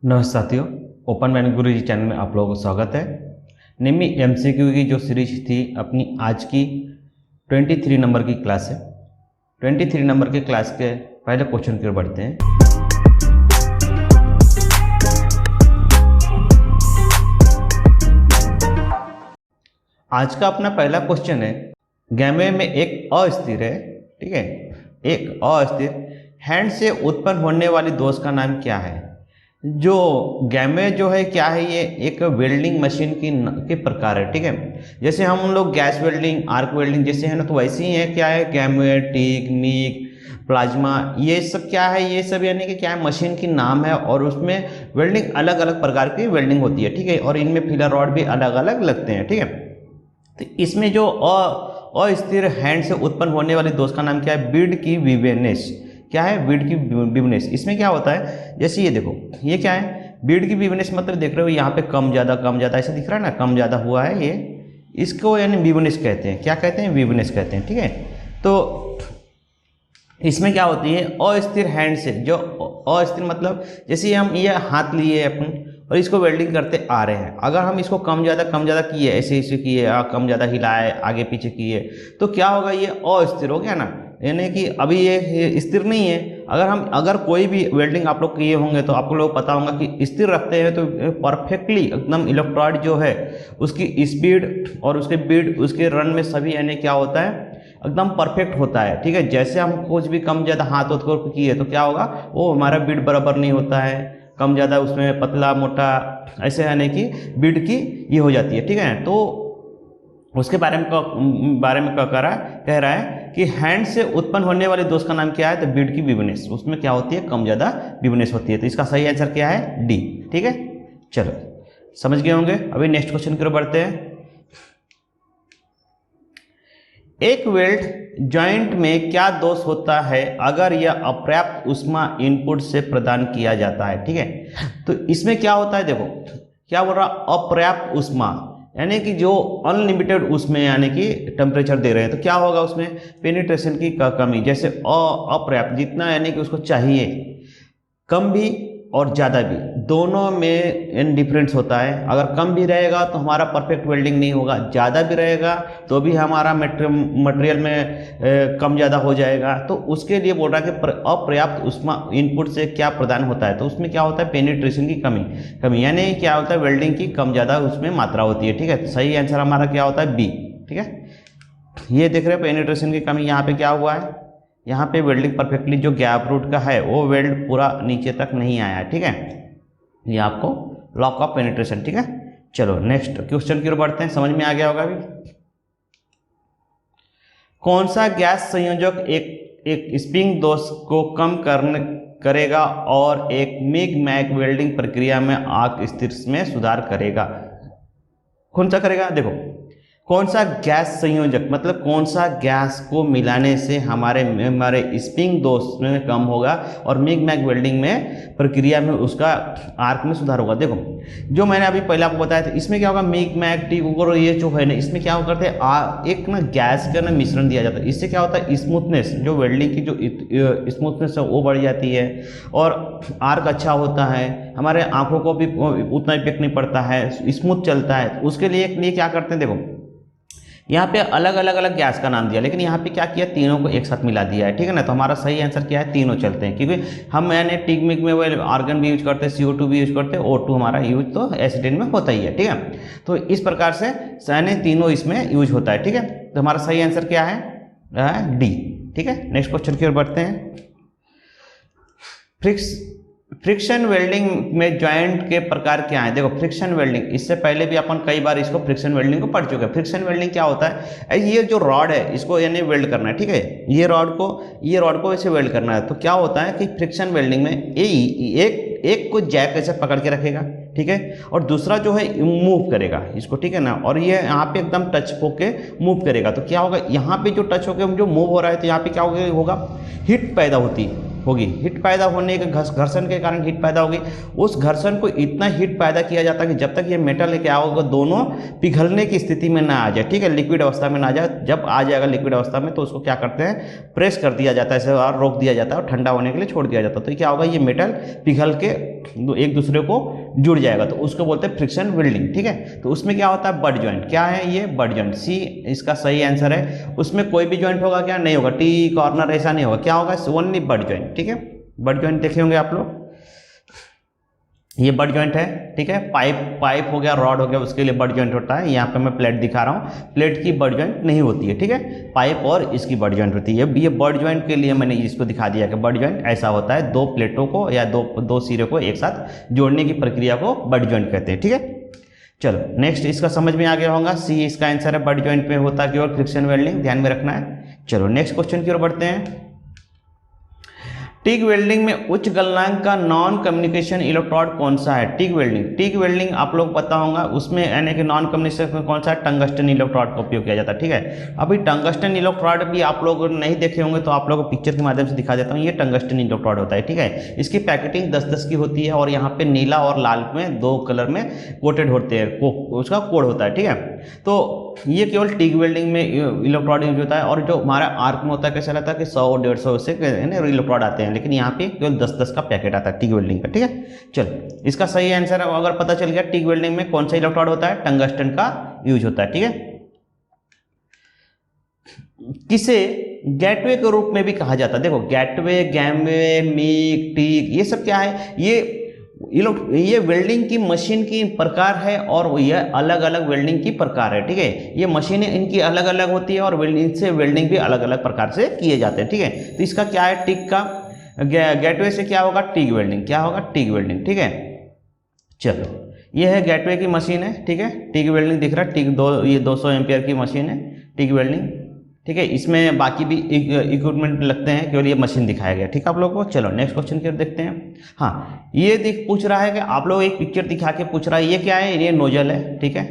नमस्कार साथियों, open man गुरुजी channel में आप लोगों का स्वागत है। निम्मी एमसीक्यू की जो सीरीज थी अपनी आज की 23 नंबर की क्लास है। 23 नंबर के क्लास के पहले क्वेश्चन की ओर बढ़ते हैं। आज का अपना पहला क्वेश्चन है, गैमे में एक अस्थिर है, ठीक है, एक अस्थिर हैंड से उत्पन्न होने वाली दोष का नाम क्या है। जो गैमे जो है क्या है, ये एक वेल्डिंग मशीन के प्रकार है, ठीक है। जैसे हम लोग गैस वेल्डिंग, आर्क वेल्डिंग जैसे है ना, तो वैसे ही है क्या है, गैमे, टिग, मिग, प्लाज्मा, ये सब क्या है, ये सब यानी कि क्या है, मशीन की नाम है और उसमें वेल्डिंग अलग अलग प्रकार की वेल्डिंग होती है, ठीक है। और इनमें फिलर रॉड भी अलग अलग लगते हैं, ठीक है। तो इसमें जो अस्थिर हैंड से उत्पन्न होने वाली दोष का नाम क्या है, बीड की विवेनेस। क्या है, बीड की विवेनेस। इसमें क्या होता है, जैसे ये देखो, ये क्या है, बीड की विवेनेस मतलब देख रहे हो यहाँ पे कम ज़्यादा ऐसा दिख रहा है ना, कम ज़्यादा हुआ है ये, इसको यानी विवेनेस कहते हैं। क्या कहते हैं, विवेनेस कहते हैं, ठीक है। तो इसमें क्या होती है, अस्थिर हैंड से, जो अस्थिर मतलब जैसे हम ये हाथ लिए अपन और इसको वेल्डिंग करते आ रहे हैं, अगर हम इसको कम ज़्यादा किए, ऐसे किए, कम ज़्यादा हिलाए, आगे पीछे किए, तो क्या होगा, ये अस्थिर हो गया ना, यानी कि अभी ये स्थिर नहीं है। अगर कोई भी वेल्डिंग आप लोग किए होंगे तो आपको लोग पता होगा कि स्थिर रखते हैं तो परफेक्टली एकदम इलेक्ट्रोड जो है उसकी स्पीड और उसके बीड, उसके रन में सभी यानी क्या होता है, एकदम परफेक्ट होता है, ठीक है। जैसे हम कुछ भी कम ज़्यादा हाथ होत किए तो क्या होगा, वो हमारा बीड बराबर नहीं होता है, कम ज़्यादा उसमें पतला मोटा ऐसे यानी कि बीड की ये हो जाती है, ठीक है। तो उसके बारे में कह रहा है कि हैंड से उत्पन्न होने वाले दोष का नाम क्या है, तो बीड की विवेनेस। उसमें क्या होती है, कम ज़्यादा विवेनेस होती है। तो इसका सही आंसर क्या है, डी, ठीक है। चलो समझ गए होंगे। अभी नेक्स्ट क्वेश्चन की ओर बढ़ते हैं। एक वेल्ड जॉइंट में क्या दोष होता है अगर यह अपर्याप्त ऊष्मा इनपुट से प्रदान किया जाता है, ठीक है। तो इसमें क्या होता है, देखो क्या बोल रहा, अपर्याप्त ऊष्मा यानी कि जो अनलिमिटेड उसमें यानी कि टेम्परेचर दे रहे हैं, तो क्या होगा उसमें पेनिट्रेशन की कमी। जैसे अपर्याप्त जितना यानी कि उसको चाहिए, कम भी और ज़्यादा भी, दोनों में डिफरेंस होता है। अगर कम भी रहेगा तो हमारा परफेक्ट वेल्डिंग नहीं होगा, ज़्यादा भी रहेगा तो भी हमारा मटेरियल में कम ज़्यादा हो जाएगा। तो उसके लिए बोल रहा है कि अपर्याप्त ऊष्मा इनपुट से क्या प्रदान होता है, तो उसमें क्या होता है, पेनिट्रेशन की कमी यानी क्या होता है, वेल्डिंग की कम ज़्यादा उसमें मात्रा होती है, ठीक है। तो सही आंसर हमारा क्या होता है, बी, ठीक है। ये देख रहे हैं पेनिट्रेशन की कमी, यहाँ पे क्या हुआ है, यहाँ पे वेल्डिंग परफेक्टली जो गैप रूट का है वो वेल्ड पूरा नीचे तक नहीं आया है, ठीक है। ये आपको लॉक ऑफ पेनिट्रेशन, ठीक है। चलो नेक्स्ट क्वेश्चन की ओर बढ़ते हैं, समझ में आ गया होगा अभी। कौन सा गैस संयोजक एक स्प्रिंग दोष को कम करेगा और एक मिग मैग वेल्डिंग प्रक्रिया में आर्क स्थिर में सुधार करेगा। कौन सा करेगा, देखो कौन सा गैस संयोजक मतलब कौन सा गैस को मिलाने से हमारे स्प्रिंग दोष में कम होगा और मिग मैग वेल्डिंग में प्रक्रिया में उसका आर्क में सुधार होगा। देखो जो मैंने अभी पहले आपको बताया था, इसमें क्या होगा, मिग मैग टिग और ये जो है ना, इसमें क्या करते हैं, एक ना गैस का ना मिश्रण दिया जाता है। इससे क्या होता है, स्मूथनेस, जो वेल्डिंग की जो स्मूथनेस है वो बढ़ जाती है और आर्क अच्छा होता है, हमारे आंखों को भी उतना इफेक्ट नहीं पड़ता है, स्मूथ चलता है। उसके लिए क्या करते हैं, देखो यहाँ पे अलग अलग गैस का नाम दिया, लेकिन यहाँ पे क्या किया, तीनों को एक साथ मिला दिया है, ठीक है ना। तो हमारा सही आंसर क्या है, तीनों चलते हैं, क्योंकि हम यानी टिग मिग में वो आर्गन भी यूज करते हैं, CO2 भी यूज करते हैं, O2 हमारा यूज तो एसिडेंट में होता ही है, ठीक है। तो इस प्रकार से यानी तीनों इसमें यूज होता है, ठीक है। तो हमारा सही आंसर क्या है, डी, ठीक है। नेक्स्ट क्वेश्चन की ओर बढ़ते हैं। फ्रिक्शन वेल्डिंग में जॉइंट के प्रकार क्या है। देखो फ्रिक्शन वेल्डिंग, इससे पहले भी अपन कई बार इसको फ्रिक्शन वेल्डिंग को पढ़ चुके हैं। फ्रिक्शन वेल्डिंग क्या होता है, ये जो रॉड है इसको यानी वेल्ड करना है, ठीक है। ये रॉड को ऐसे वेल्ड करना है। तो क्या होता है कि फ्रिक्शन वेल्डिंग में एक को जैक ऐसे पकड़ के रखेगा, ठीक है, और दूसरा जो है मूव करेगा इसको, ठीक है ना, और ये यहाँ पे एकदम टच होके मूव करेगा। तो क्या होगा, यहाँ पे जो टच होके जो मूव हो रहा है, तो यहाँ पे क्या होगा, हीट पैदा होगी, हीट पैदा होने के घर्षण के कारण हीट पैदा होगी। उस घर्षण को इतना हीट पैदा किया जाता है कि जब तक ये मेटल क्या होगा, दोनों पिघलने की स्थिति में ना आ जाए, ठीक है, लिक्विड अवस्था में ना आ जाए। जब आ जाएगा लिक्विड अवस्था में तो उसको क्या करते हैं, प्रेस कर दिया जाता है, और रोक दिया जाता है और ठंडा होने के लिए छोड़ दिया जाता है। तो क्या होगा, ये मेटल पिघल के एक दूसरे को जुड़ जाएगा, तो उसको बोलते हैं फ्रिक्शन वेल्डिंग, ठीक है। तो उसमें क्या होता है, बट ज्वाइंट। क्या है ये, बट ज्वाइंट, सी इसका सही आंसर है। उसमें कोई भी ज्वाइंट होगा क्या, नहीं होगा, टी कॉर्नर ऐसा नहीं होगा, क्या होगा, ओनली बट ज्वाइंट, ठीक है। बट ज्वाइंट देखे होंगे आप लोग, ये बट ज्वाइंट है, ठीक है। पाइप हो गया, रॉड हो गया, उसके लिए बट ज्वाइंट होता है। यहाँ पे मैं प्लेट दिखा रहा हूँ, प्लेट की बट ज्वाइंट नहीं होती है, ठीक है, पाइप और इसकी बट ज्वाइंट होती है। ये बट ज्वाइंट के लिए मैंने इसको दिखा दिया कि बट ज्वाइंट ऐसा होता है, दो प्लेटों को या दो सिरे को एक साथ जोड़ने की प्रक्रिया को बट ज्वाइंट कहते हैं, ठीक है। चलो नेक्स्ट, इसका समझ में आ गया होगा, सी इसका आंसर है, बट ज्वाइंट में होता है केवल फ्रिक्शन वेल्डिंग, ध्यान में रखना है। चलो नेक्स्ट क्वेश्चन की ओर बढ़ते हैं। टिग वेल्डिंग में उच्च गलनांक का नॉन कम्युनिकेशन इलेक्ट्रोड कौन सा है? टिग वेल्डिंग आप लोग पता होगा, उसमें यानी कि नॉन कम्युनिकेशन कौन सा है, टंगस्टन इलेक्ट्रोड का उपयोग किया जाता है, ठीक है। अभी टंगस्टन इलेक्ट्रोड भी आप लोग नहीं देखे होंगे तो आप लोग को पिक्चर के माध्यम से दिखा देता हूँ। ये टंगस्टन इलेक्ट्रोड होता है, ठीक है। इसकी पैकेटिंग 10-10 की होती है और यहाँ पे नीला और लाल में दो कलर में कोटेड होते हैं, उसका कोड होता है, ठीक है। तो ये केवल टिग वेल्डिंग में इलेक्ट्रोड यूज होता है, और जो हमारा आर्क में होता है कैसा रहता है कि 100-150 से इलेक्ट्रोड आते हैं, लेकिन यहाँ पे केवल 10-10 का पैकेट आता है टिग वेल्डिंग का, ठीक है। चलो इसका सही आंसर अगर पता चल गया, टिग वेल्डिंग में कौन सा इलेक्ट्रोड होता है, टंगस्टन का यूज होता है, ठीक है। किसे गेटवे के रूप में भी कहा जाता है, देखो गेटवे, गैमवे, मीग, टिग, ये सब क्या है, ये वेल्डिंग की मशीन की प्रकार है और ये अलग अलग वेल्डिंग की प्रकार है, ठीक है। ये मशीनें इनकी अलग अलग होती है और इनसे वेल्डिंग भी अलग अलग प्रकार से किए जाते हैं, ठीक है। तो इसका क्या है, टिग का गेटवे से क्या होगा, टिग वेल्डिंग, क्या होगा, टिग वेल्डिंग, ठीक है। चलो ये है गेटवे की मशीन है, ठीक है, टिग वेल्डिंग दिख रहा है, ये 200 एम्पियर की मशीन है, टिग वेल्डिंग, ठीक है। इसमें बाकी भी इक्विपमेंट लगते हैं, केवल ये मशीन दिखाया गया, ठीक है आप लोगों को। चलो नेक्स्ट क्वेश्चन की ओर देखते हैं। हाँ, ये पूछ रहा है कि आप लोग एक पिक्चर दिखा के पूछ रहा है, ये क्या है, ये नोजल है, ठीक है,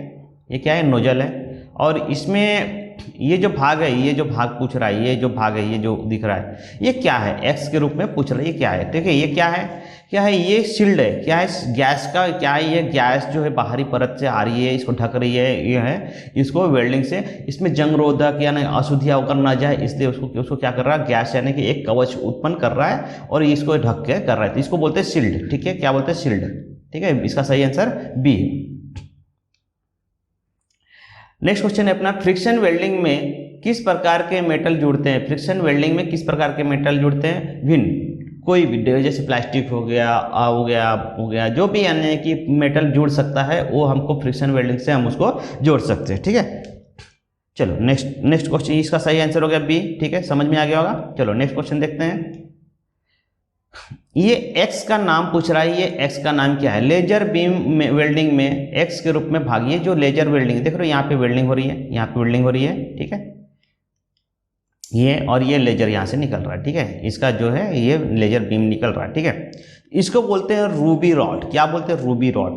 ये क्या है, नोजल है। और इसमें ये जो भाग है, ये जो भाग पूछ रहा है, ये जो भाग है, ये जो दिख रहा है, ये क्या है, एक्स के रूप में पूछ रहा है, ये क्या है, ठीक है। ये क्या है, ये शील्ड है, क्या है, गैस का, क्या है, ये गैस जो है बाहरी परत से आ रही है, इसको ढक रही है, ये है इसको वेल्डिंग से, इसमें जंगरोधक यानी अशुद्धियाँ कर ना जाए, इसलिए उसको क्या कर रहा है, गैस यानी कि एक कवच उत्पन्न कर रहा है और इसको ढक के कर रहा है, तो इसको बोलते हैं शील्ड, ठीक है। क्या बोलते हैं, शील्ड, ठीक है। इसका सही आंसर बी। नेक्स्ट क्वेश्चन है अपना, फ्रिक्शन वेल्डिंग में किस प्रकार के मेटल जुड़ते हैं? फ्रिक्शन वेल्डिंग में किस प्रकार के मेटल जुड़ते हैं? भिन्न, कोई भी, जैसे प्लास्टिक हो गया जो भी यानी कि मेटल जुड़ सकता है वो हमको फ्रिक्शन वेल्डिंग से हम उसको जोड़ सकते हैं, ठीक है। चलो नेक्स्ट क्वेश्चन, इसका सही आंसर हो गया बी, ठीक है, समझ में आ गया होगा। चलो नेक्स्ट क्वेश्चन देखते हैं। ये एक्स का नाम पूछ रहा है, ये एक्स का नाम क्या है? लेजर बीम वेल्डिंग में एक्स के रूप में भाग, ये जो लेजर वेल्डिंग देख रहे हो, यहाँ पे वेल्डिंग हो रही है, यहाँ पे वेल्डिंग हो रही है, ठीक है, ये और ये लेजर यहाँ से निकल रहा है, ठीक है। इसका जो है ये लेजर बीम निकल रहा है, ठीक है। इसको बोलते हैं रूबी रॉड। क्या बोलते हैं? Ruby rod.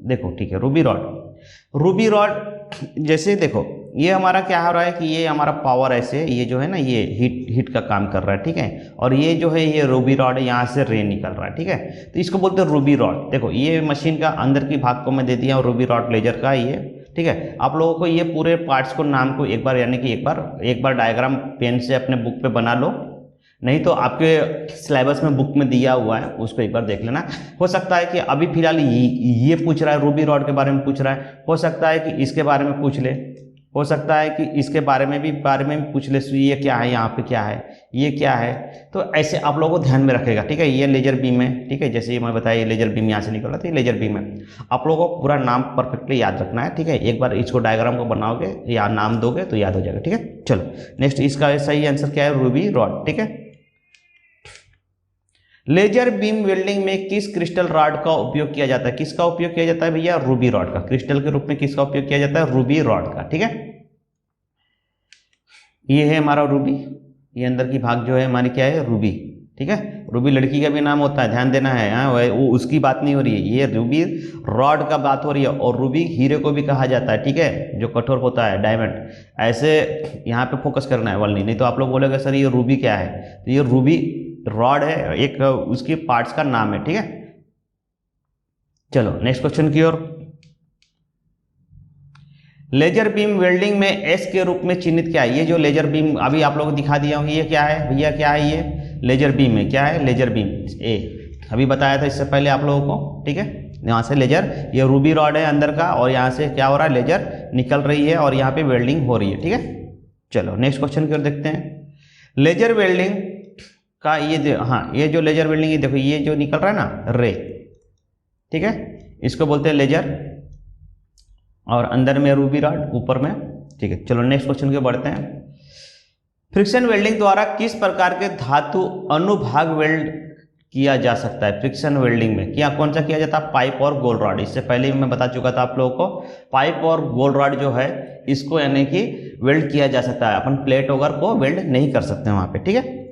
देखो ठीक है, रूबी रॉड जैसे देखो ये हमारा क्या हो रहा है कि ये हमारा पावर ऐसे, ये जो है ना, ये हीट का काम कर रहा है, ठीक है। और ये जो है ये रूबी रॉड है, यहाँ से रे निकल रहा है, ठीक है। तो इसको बोलते हैं रूबी रॉड। देखो ये मशीन का अंदर की भाग को मैं दे दिया और रूबी रॉड लेजर का ये, ठीक है। आप लोगों को ये पूरे पार्ट्स को नाम को एक बार यानी कि एक बार डायग्राम पेन से अपने बुक पे बना लो, नहीं तो आपके सिलेबस में बुक में दिया हुआ है, उसको एक बार देख लेना। हो सकता है कि अभी फिलहाल ये पूछ रहा है, रूबी रॉड के बारे में पूछ रहा है, हो सकता है कि इसके बारे में पूछ ले, हो सकता है कि इसके बारे में भी पूछ ले, ये क्या है, यहाँ पे क्या है, ये क्या है। तो ऐसे आप लोगों को ध्यान में रखेगा, ठीक है। ये लेजर बीम है, ठीक है, जैसे मैं बताया ये लेजर बीम यहाँ से निकल रहा था, ये लेजर बीम है। आप लोगों को पूरा नाम परफेक्टली याद रखना है, ठीक है। एक बार इसको डायग्राम को बनाओगे या नाम दोगे तो याद हो जाएगा, ठीक है। चलो नेक्स्ट, इसका सही आंसर क्या है? रूबी रॉड, ठीक है। लेजर बीम वेल्डिंग में किस क्रिस्टल रॉड का उपयोग किया जाता है? किसका उपयोग किया जाता है भैया? रूबी रॉड का। क्रिस्टल के रूप में किसका उपयोग किया जाता है? रूबी रॉड का, ठीक है। ये है हमारा रूबी, ये अंदर की भाग जो है हमारी क्या है? रूबी, ठीक है। रूबी लड़की का भी नाम होता है, ध्यान देना है, हाँ, वो उसकी बात नहीं हो रही है, ये रूबी रॉड का बात हो रही है। और रूबी हीरे को भी कहा जाता है, ठीक है, जो कठोर होता है, डायमंड। ऐसे यहाँ पे फोकस करना है वाली, नहीं तो आप लोग बोलोगे सर ये रूबी क्या है, तो ये रूबी रॉड है, एक उसकी पार्ट्स का नाम है, ठीक है। चलो नेक्स्ट क्वेश्चन की ओर। लेजर बीम वेल्डिंग में एस के रूप में चिन्हित क्या है? ये जो लेजर बीम अभी आप लोगों को दिखा दिया हूँ, ये क्या है भैया, क्या है ये लेजर बीम है, क्या है लेजर बीम ए, अभी बताया था इससे पहले आप लोगों को, ठीक है। यहाँ से लेजर, ये रूबी रॉड है अंदर का, और यहाँ से क्या हो रहा है, लेजर निकल रही है और यहाँ पे वेल्डिंग हो रही है, ठीक है। चलो नेक्स्ट क्वेश्चन की ओर देखते हैं। लेजर वेल्डिंग का ये हाँ, ये जो लेजर वेल्डिंग है देखो, ये जो निकल रहा है ना रे, ठीक है, इसको बोलते हैं लेजर, और अंदर में रूबी रॉड, ऊपर में, ठीक है। चलो नेक्स्ट क्वेश्चन की ओर बढ़ते हैं। फ्रिक्शन वेल्डिंग द्वारा किस प्रकार के धातु अनुभाग वेल्ड किया जा सकता है? फ्रिक्शन वेल्डिंग में क्या कौन सा किया जाता है? पाइप और गोल्ड रॉड। इससे पहले मैं बता चुका था आप लोगों को, पाइप और गोल्ड रॉड जो है इसको यानी कि वेल्ड किया जा सकता है, अपन प्लेट वगैरह को वेल्ड नहीं कर सकते वहाँ पे, ठीक है।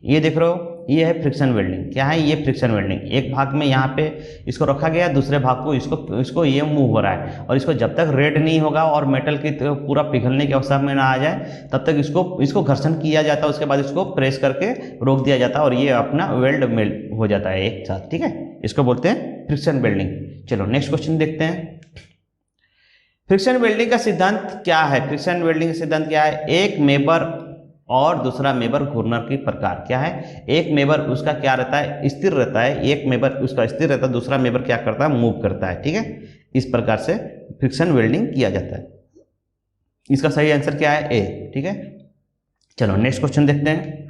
ये देख रहे हो, ये है फ्रिक्शन वेल्डिंग। क्या है ये फ्रिक्शन वेल्डिंग? एक भाग में यहाँ पे इसको रखा गया, दूसरे भाग को इसको ये मूव हो रहा है, और इसको जब तक रेड नहीं होगा और मेटल की पूरा पिघलने की अवस्था में ना आ जाए तब तक इसको घर्षण किया जाता है, उसके बाद इसको प्रेस करके रोक दिया जाता है और ये अपना वेल्ड मेल्ट हो जाता है एक साथ, ठीक है। इसको बोलते हैं फ्रिक्शन वेल्डिंग। चलो नेक्स्ट क्वेश्चन देखते हैं। फ्रिक्शन वेल्डिंग का सिद्धांत क्या है? फ्रिक्शन वेल्डिंग का सिद्धांत क्या है? एक मेबर और दूसरा मेबर घूर्णन की प्रकार। क्या है? एक मेबर उसका क्या रहता है, स्थिर रहता है, एक मेबर उसका स्थिर रहता है, दूसरा मेबर क्या करता है, मूव करता है, ठीक है। इस प्रकार से फ्रिक्शन वेल्डिंग किया जाता है। इसका सही आंसर क्या है? ए, ठीक है। चलो नेक्स्ट क्वेश्चन देखते हैं।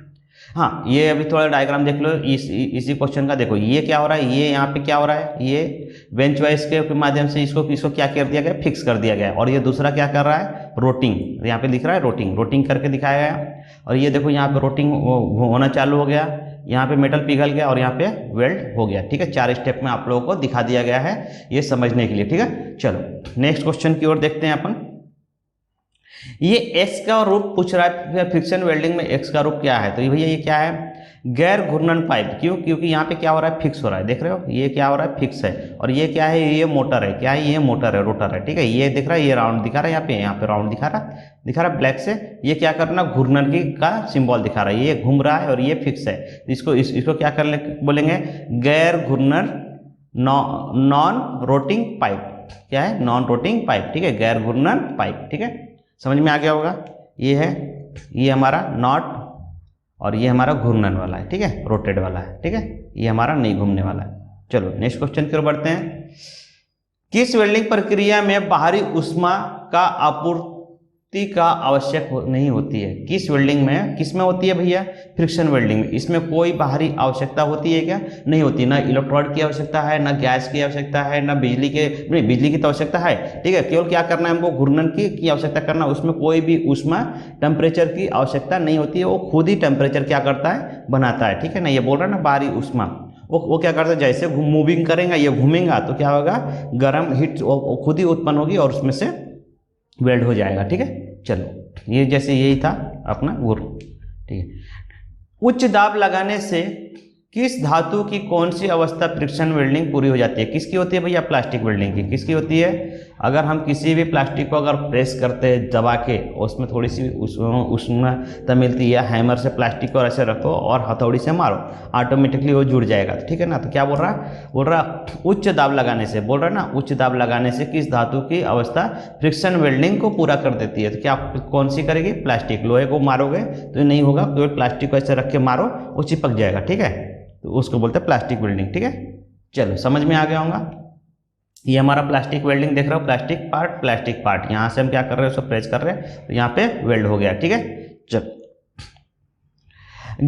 हाँ, ये अभी थोड़ा डायग्राम देख लो, इसी क्वेश्चन का देखो, ये क्या हो रहा है, ये यहाँ पे क्या हो रहा है, ये बेंच वाइज के माध्यम से इसको क्या कर दिया गया, फिक्स कर दिया गया, और ये दूसरा क्या कर रहा है, रोटिंग, यहाँ पे दिख रहा है रोटिंग करके दिखाया गया, और ये देखो यहाँ पे रोटिंग होना चालू हो गया, यहाँ पे मेटल पिघल गया और यहाँ पे वेल्ड हो गया, ठीक है। 4 स्टेप में आप लोगों को दिखा दिया गया है ये समझने के लिए, ठीक है। चलो नेक्स्ट क्वेश्चन की ओर देखते हैं अपन। ये एक्स का रूप पूछ रहा है, फ्रिक्शन वेल्डिंग में एक्स का रूप क्या है? तो ये भैया ये क्या है, गैर घूर्णन पाइप। क्यों? क्योंकि यहाँ पे क्या हो रहा है, फिक्स हो रहा है, देख रहे हो, ये क्या हो रहा है, फिक्स है, और ये क्या है, ये मोटर है, क्या है, ये मोटर है, रोटर है, ठीक है। ये दिख रहा है, ये राउंड दिखा रहा है, यहाँ पे राउंड दिखा रहा है ब्लैक से, ये क्या करना, घूर्णन की का सिंबल दिखा रहा है, ये घूम रहा है और ये फिक्स है, इसको क्या कर बोलेंगे, गैर घूर्णन नॉन रोटिंग पाइप। क्या है? नॉन रोटिंग पाइप, ठीक है, गैर घूर्णन पाइप, ठीक है। समझ में आ गया होगा। ये है, ये हमारा नॉट, और ये हमारा घूर्णन वाला है, ठीक है, रोटेट वाला है, ठीक है, ये हमारा नहीं घूमने वाला है। चलो नेक्स्ट क्वेश्चन की ओर बढ़ते हैं। किस वेल्डिंग प्रक्रिया में बाहरी ऊष्मा का आपूर्ति का आवश्यक नहीं होती है? किस वेल्डिंग में, किस में होती है भैया? फ्रिक्शन वेल्डिंग में। इसमें कोई बाहरी आवश्यकता होती है क्या? नहीं होती। ना इलेक्ट्रोड की आवश्यकता है, ना गैस की आवश्यकता है, ना बिजली की तो आवश्यकता है, ठीक है। केवल क्या करना है हमको, घूर्णन की आवश्यकता करना, उसमें कोई भी ऊष्मा टेम्परेचर की आवश्यकता नहीं होती है, वो खुद ही टेम्परेचर क्या करता है, बनाता है, ठीक है ना। ये बोल रहा है ना बाहरी ऊष्मा, वो क्या करता है, जैसे मूविंग करेगा, ये घूमेगा तो क्या होगा, गर्म हीट खुद ही उत्पन्न होगी और उसमें से वेल्ड हो जाएगा, ठीक है। चलो ये जैसे यही था अपना गुर, ठीक है। उच्च दाब लगाने से किस धातु की कौन सी अवस्था फ्रिक्शन वेल्डिंग पूरी हो जाती है? किसकी होती है भैया? प्लास्टिक वेल्डिंग की। किसकी होती है? अगर हम किसी भी प्लास्टिक को अगर प्रेस करते हैं दबा के, उसमें थोड़ी सी उष्णता मिलती है, हैमर से प्लास्टिक को ऐसे रखो और हथौड़ी से मारो, ऑटोमेटिकली वो जुड़ जाएगा, ठीक है ना। तो क्या बोल रहा उच्च दाब लगाने से, बोल रहा है ना उच्च दाब लगाने से किस धातु की अवस्था फ्रिक्शन वेल्डिंग को पूरा कर देती है? तो क्या कौन सी करेगी? प्लास्टिक। लोहे को मारोगे तो नहीं होगा, तो प्लास्टिक को ऐसे रख के मारो, वो चिपक जाएगा, ठीक है, तो उसको बोलते हैं प्लास्टिक वेल्डिंग, ठीक है। चलो समझ में आ गया होगा। ये हमारा प्लास्टिक वेल्डिंग देख रहे हो, प्लास्टिक पार्ट, यहाँ से हम क्या कर रहे हैं, उसको प्रेस कर रहे हैं, तो यहाँ पे वेल्ड हो गया, ठीक है। चलो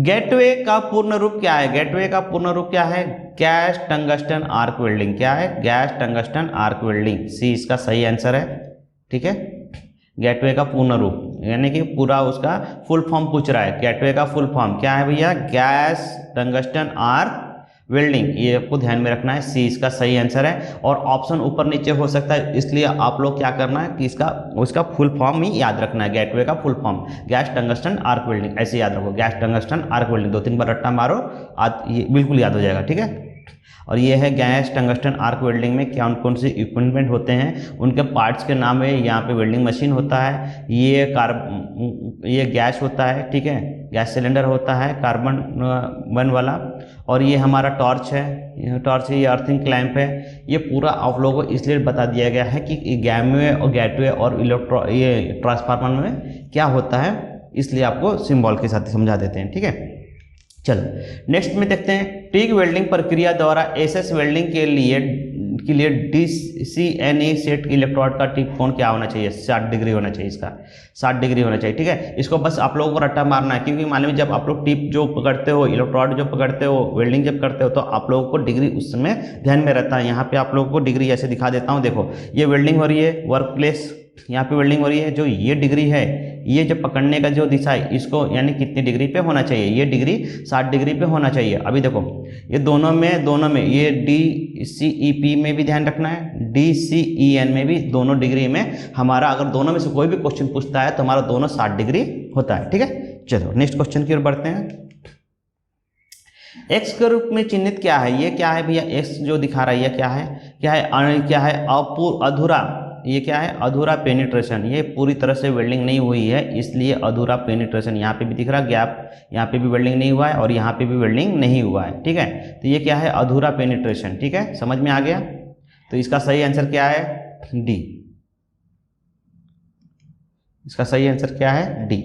गेटवे का पूर्ण रूप क्या है? गेटवे का पूर्ण रूप क्या है? Gas tungsten arc welding. क्या है? गैस टंगस्टन आर्क वेल्डिंग, सी इसका सही आंसर है, ठीक है। गेटवे का पूर्ण रूप यानी कि पूरा उसका फुल फॉर्म पूछ रहा है। गेटवे का फुल फॉर्म क्या है भैया? गैस टंगस्टन आर्क वेल्डिंग, ये आपको ध्यान में रखना है, सी इसका सही आंसर है। और ऑप्शन ऊपर नीचे हो सकता है, इसलिए आप लोग क्या करना है कि उसका फुल फॉर्म ही याद रखना है। गेटवे का full form gas tungsten arc welding, ऐसे याद रखो, गैस टंगस्टन आर्क वेल्डिंग, 2-3 बार रट्टा मारो, ये बिल्कुल याद हो जाएगा, ठीक है। और ये है गैस टंगस्टन आर्क वेल्डिंग में कौन कौन से इक्विपमेंट होते हैं, उनके पार्ट्स के नाम है। यहाँ पे वेल्डिंग मशीन होता है, ये गैस होता है, ठीक है, गैस सिलेंडर होता है कार्बन वन वाला, और ये हमारा टॉर्च है, ये अर्थिंग क्लैंप है। ये पूरा आप लोगों को इसलिए बता दिया गया है कि गैमवे और गेटवे और ये ट्रांसफार्मर में क्या होता है, इसलिए आपको सिंबल के साथ समझा देते हैं, ठीक है। चलो नेक्स्ट में देखते हैं, टिग वेल्डिंग प्रक्रिया द्वारा एसएस वेल्डिंग के लिए DCNE सेट इलेक्ट्रोड का टिप कोण क्या होना चाहिए, 60 डिग्री होना चाहिए, इसका 60 डिग्री होना चाहिए, ठीक है। इसको बस आप लोगों को रट्टा मारना है, क्योंकि मान लीजिए जब आप लोग टिप जो पकड़ते हो, इलेक्ट्रोड जो पकड़ते हो, वेल्डिंग जब करते हो, तो आप लोगों को डिग्री उस समय ध्यान में रहता है। यहाँ पे आप लोगों को डिग्री ऐसे दिखा देता हूँ, देखो ये वेल्डिंग हो रही है, वर्क प्लेस यहाँ पे वेल्डिंग हो रही है, जो ये डिग्री है, ये जो पकड़ने का जो दिशा है, इसको यानी कितनी डिग्री पे होना चाहिए, ये डिग्री 60 डिग्री पे होना चाहिए। अभी देखो ये दोनों में ये DCEP में भी ध्यान रखना है, DCEN में भी, दोनों डिग्री में हमारा, अगर दोनों में से कोई भी क्वेश्चन पूछता है तो हमारा दोनों 60 डिग्री होता है, ठीक है। चलो नेक्स्ट क्वेश्चन की ओर बढ़ते हैं। एक्स के रूप में चिन्हित क्या है, ये क्या है भैया, एक्स जो दिखा रहा है ये क्या है अधूरा, ये क्या है, अधूरा पेनिट्रेशन, ये पूरी तरह से वेल्डिंग नहीं हुई है, इसलिए अधूरा पेनिट्रेशन। यहाँ पे भी दिख रहा गैप, यहाँ पे भी वेल्डिंग नहीं हुआ है और यहाँ पे भी वेल्डिंग नहीं हुआ है, ठीक है। तो ये क्या है, अधूरा पेनिट्रेशन, ठीक है, समझ में आ गया। तो इसका सही आंसर क्या है, डी। इसका सही आंसर क्या है, डी।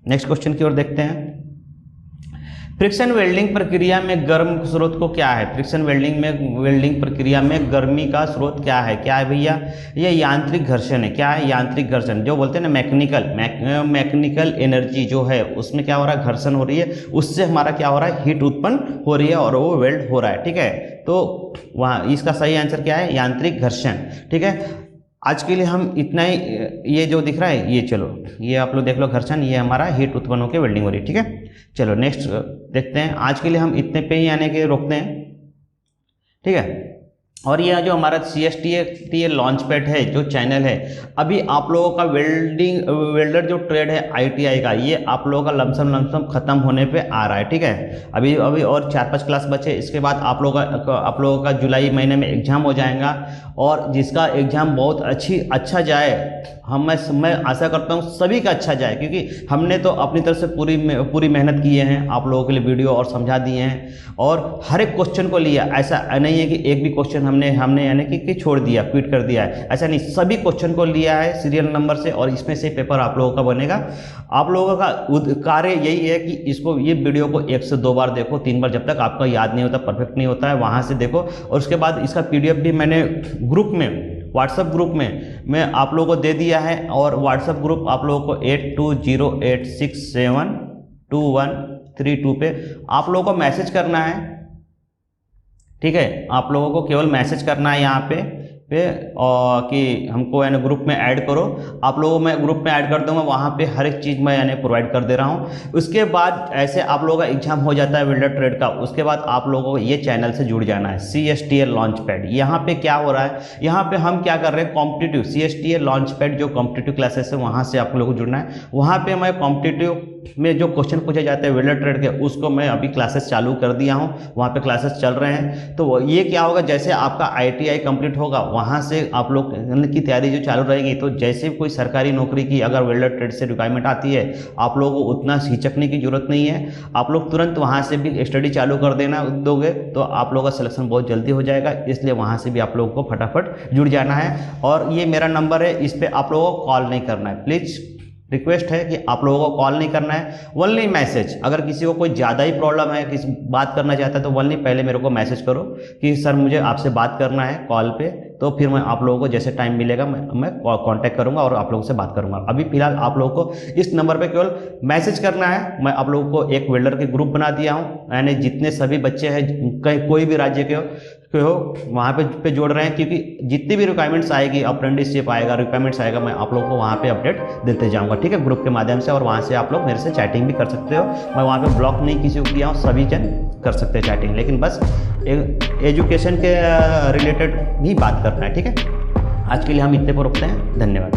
नेक्स्ट क्वेश्चन की ओर देखते हैं। फ्रिक्शन वेल्डिंग प्रक्रिया में गर्म स्रोत को क्या है, फ्रिक्शन वेल्डिंग प्रक्रिया में गर्मी का स्रोत क्या है भैया, ये यांत्रिक घर्षण है। क्या है, यांत्रिक घर्षण, जो बोलते हैं ना मैकेनिकल एनर्जी जो है, उसमें क्या हो रहा है, घर्षण हो रही है, उससे हमारा क्या हो रहा है, हीट उत्पन्न हो रही है और वो वेल्ड हो रहा है, ठीक है। तो वहाँ इसका सही आंसर क्या है, यांत्रिक घर्षण, ठीक है। आज के लिए हम इतना ही, ये जो दिख रहा है ये, चलो ये आप लोग देख लो, घर्षण, ये हमारा हीट उत्पन्न होकर वेल्डिंग हो रही है, ठीक है। चलो नेक्स्ट देखते हैं। आज के लिए हम इतने पे ही आने के रोकते हैं, ठीक है। और यह जो हमारा CSTA लॉन्च पैड है, जो चैनल है, अभी आप लोगों का वेल्डर जो ट्रेड है ITI का, ये आप लोगों का लमसम खत्म होने पे आ रहा है, ठीक है। अभी और 4-5 क्लास बचे, इसके बाद आप लोगों का जुलाई महीने में एग्जाम हो जाएगा, और जिसका एग्जाम बहुत अच्छा जाए, मैं आशा करता हूँ सभी का अच्छा जाए, क्योंकि हमने तो अपनी तरफ से पूरी मेहनत किए हैं, आप लोगों के लिए वीडियो और समझा दिए हैं, और हर एक क्वेश्चन को लिया। ऐसा नहीं है कि एक भी क्वेश्चन हमने यानी कि छोड़ दिया, क्विट कर दिया है, ऐसा नहीं, सभी क्वेश्चन को लिया है सीरियल नंबर से, और इसमें से पेपर आप लोगों का बनेगा। आप लोगों का कार्य यही है कि ये वीडियो को 1 से 2 बार देखो, 3 बार, जब तक आपका याद नहीं होता, परफेक्ट नहीं होता है, वहाँ से देखो। और उसके बाद इसका PDF भी मैंने ग्रुप में, व्हाट्सएप ग्रुप में मैं आप लोगों को दे दिया है, और व्हाट्सएप ग्रुप आप लोगों को 8208672132 पे आप लोगों को मैसेज करना है, ठीक है। आप लोगों को केवल मैसेज करना है यहाँ पे कि हमको यानी ग्रुप में ऐड करो। आप लोगों को मैं ग्रुप में ऐड कर दूंगा, वहाँ पे हर एक चीज़ मैं यानी प्रोवाइड कर दे रहा हूँ। उसके बाद ऐसे आप लोगों का एग्जाम हो जाता है वेल्डर ट्रेड का, उसके बाद आप लोगों को ये चैनल से जुड़ जाना है, CSTA लॉन्च पैड। यहाँ पे क्या हो रहा है, यहाँ पे हम क्या कर रहे हैं, कॉम्पिटिटिव CSTA लॉन्च पैड जो कॉम्पिटिटिव क्लासेस है, वहाँ से आप लोगों को जुड़ना है। वहाँ पे मैं कॉम्पिटिटिव में जो क्वेश्चन पूछे जाते हैं वेल्डर ट्रेड के, उसको मैं अभी क्लासेस चालू कर दिया हूँ, वहाँ पे क्लासेस चल रहे हैं। तो ये क्या होगा, जैसे आपका ITI कंप्लीट होगा, वहाँ से आप लोग की तैयारी जो चालू रहेगी, तो जैसे कोई सरकारी नौकरी की अगर वेल्डर ट्रेड से रिक्वायरमेंट आती है, आप लोगों को उतना हिचकने की जरूरत नहीं है, आप लोग तुरंत वहाँ से भी स्टडी चालू कर दोगे तो आप लोगों का सिलेक्शन बहुत जल्दी हो जाएगा। इसलिए वहाँ से भी आप लोगों को फटाफट जुड़ जाना है। और ये मेरा नंबर है, इस पर आप लोगों को कॉल नहीं करना है, प्लीज़ रिक्वेस्ट है कि आप लोगों को कॉल नहीं करना है, ओनली मैसेज। अगर किसी को कोई ज़्यादा ही प्रॉब्लम है, किसी बात करना चाहता है, तो ओनली पहले मेरे को मैसेज करो कि सर मुझे आपसे बात करना है कॉल पे, तो फिर मैं आप लोगों को जैसे टाइम मिलेगा मैं कांटेक्ट करूंगा और आप लोगों से बात करूंगा। अभी फिलहाल आप लोगों को इस नंबर पे केवल मैसेज करना है। मैं आप लोगों को एक वेल्डर के ग्रुप बना दिया हूं, यानी जितने सभी बच्चे हैं कहीं कोई भी राज्य के हो वहाँ पे जोड़ रहे हैं, क्योंकि जितनी भी रिक्वायरमेंट्स आएगी, अप्रेंटिसशिप आएगा, रिक्वायरमेंट्स आएगा, मैं आप लोगों को वहाँ पे अपडेट देते जाऊँगा, ठीक है, ग्रुप के माध्यम से। और वहाँ से आप लोग मेरे से चैटिंग भी कर सकते हो। मैं वहाँ पे ब्लॉक नहीं किसी को किया हूँ, सभी जन कर सकते हैं चैटिंग, लेकिन बस एजुकेशन के रिलेटेड ही बात करना है, ठीक है। आज के लिए हम इतने पर रुकते हैं, धन्यवाद।